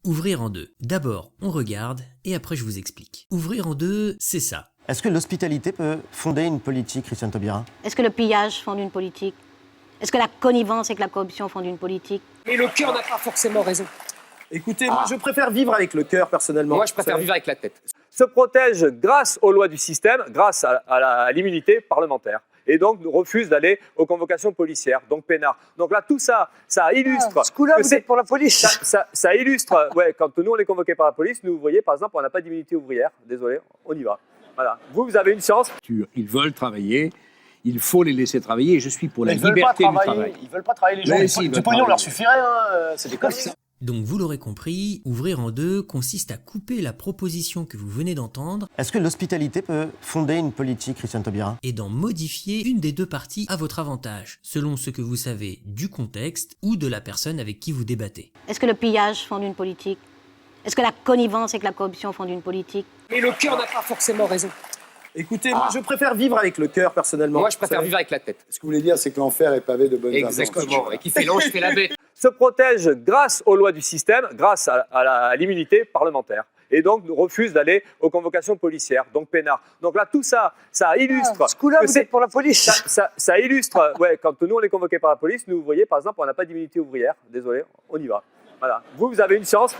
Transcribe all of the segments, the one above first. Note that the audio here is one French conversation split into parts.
Ouvrir en deux. D'abord, on regarde et après je vous explique. Ouvrir en deux, c'est ça. Est-ce que l'hospitalité peut fonder une politique, Christiane Taubira? Est-ce que le pillage fonde une politique? Est-ce que la connivence et que la corruption fondent une politique? Mais le cœur n'a pas forcément raison. Écoutez, moi je préfère vivre avec le cœur personnellement. Moi, je préfère vivre avec la tête. Se protège grâce aux lois du système, grâce à l'immunité parlementaire. Et donc refuse d'aller aux convocations policières, donc peinard. Donc là, tout ça, ça illustre... Ce coup-là, vous êtes pour la police. Ça illustre, ouais, quand nous on est convoqués par la police, nous, vous voyez, par exemple, on n'a pas d'immunité ouvrière. Désolé, on y va. Voilà. Vous avez une chance. Ils veulent travailler, il faut les laisser travailler, et je suis pour la liberté du travail. Ils veulent pas travailler les gens. Du pognon leur suffirait, hein. C'est des conneries. Donc vous l'aurez compris, ouvrir en deux consiste à couper la proposition que vous venez d'entendre Est-ce que l'hospitalité peut fonder une politique, Christiane Taubira? et d'en modifier une des deux parties à votre avantage, selon ce que vous savez du contexte ou de la personne avec qui vous débattez. Est-ce que le pillage fonde une politique? Est-ce que la connivence et que la corruption fondent une politique? Mais le cœur n'a pas forcément raison. Écoutez, moi je préfère vivre avec le cœur personnellement. Moi, je préfère vivre avec la tête. Ce que vous voulez dire, c'est que l'enfer est pavé de bonnes Exactement. Et qui fait l'ange fait la bête. Se protège grâce aux lois du système, grâce à l'immunité parlementaire. Et donc refuse d'aller aux convocations policières, donc peinard. Donc là, tout ça, ça illustre... Ce coup-là, vous êtes pour la police. Ça illustre, ouais, quand nous on est convoqués par la police, nous, vous voyez, par exemple, on n'a pas d'immunité ouvrière. Désolé, on y va. Voilà. Vous avez une chance.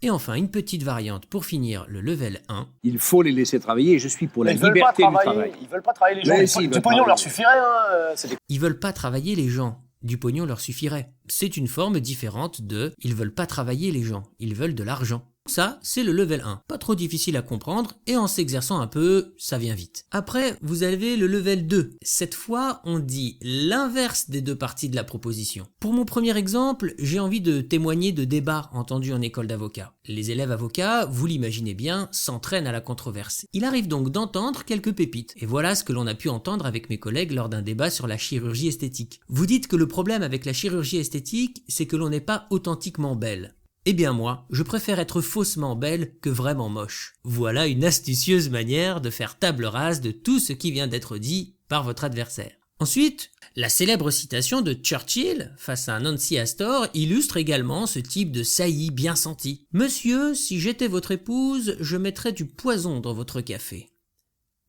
Et enfin, une petite variante pour finir le level 1. Il faut les laisser travailler, et je suis pour la Ils veulent pas liberté du travailler. travail. Ils veulent pas travailler les gens. Du pognon leur suffirait, hein. C'est des... Ils veulent pas travailler les gens. Du pognon leur suffirait. C'est une forme différente de « ils veulent pas travailler les gens, ils veulent de l'argent ». Ça, c'est le level 1. Pas trop difficile à comprendre et en s'exerçant un peu, ça vient vite. Après, vous avez le level 2. Cette fois, on dit l'inverse des deux parties de la proposition. Pour mon premier exemple, j'ai envie de témoigner de débats entendus en école d'avocat. Les élèves avocats, vous l'imaginez bien, s'entraînent à la controverse. Il arrive donc d'entendre quelques pépites. Et voilà ce que l'on a pu entendre avec mes collègues lors d'un débat sur la chirurgie esthétique. Vous dites que le problème avec la chirurgie esthétique, c'est que l'on n'est pas authentiquement belle. Eh bien moi, je préfère être faussement belle que vraiment moche. Voilà une astucieuse manière de faire table rase de tout ce qui vient d'être dit par votre adversaire. Ensuite, la célèbre citation de Churchill face à Nancy Astor illustre également ce type de saillie bien sentie. « Monsieur, si j'étais votre épouse, je mettrais du poison dans votre café.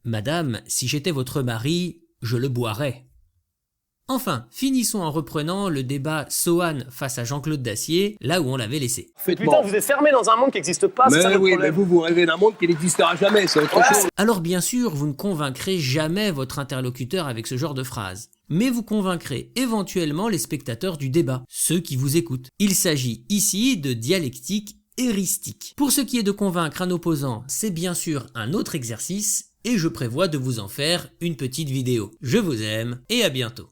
Madame, si j'étais votre mari, je le boirais. » Enfin, finissons en reprenant le débat Sohan face à Jean-Claude Dacier, là où on l'avait laissé. Putain, vous êtes fermé dans un monde qui n'existe pas, c'est ça Mais le oui, problème. mais vous rêvez d'un monde qui n'existera jamais, c'est autre chose. Alors bien sûr, vous ne convaincrez jamais votre interlocuteur avec ce genre de phrase. Mais vous convaincrez éventuellement les spectateurs du débat, ceux qui vous écoutent. Il s'agit ici de dialectique heuristique. Pour ce qui est de convaincre un opposant, c'est bien sûr un autre exercice, et je prévois de vous en faire une petite vidéo. Je vous aime, et à bientôt.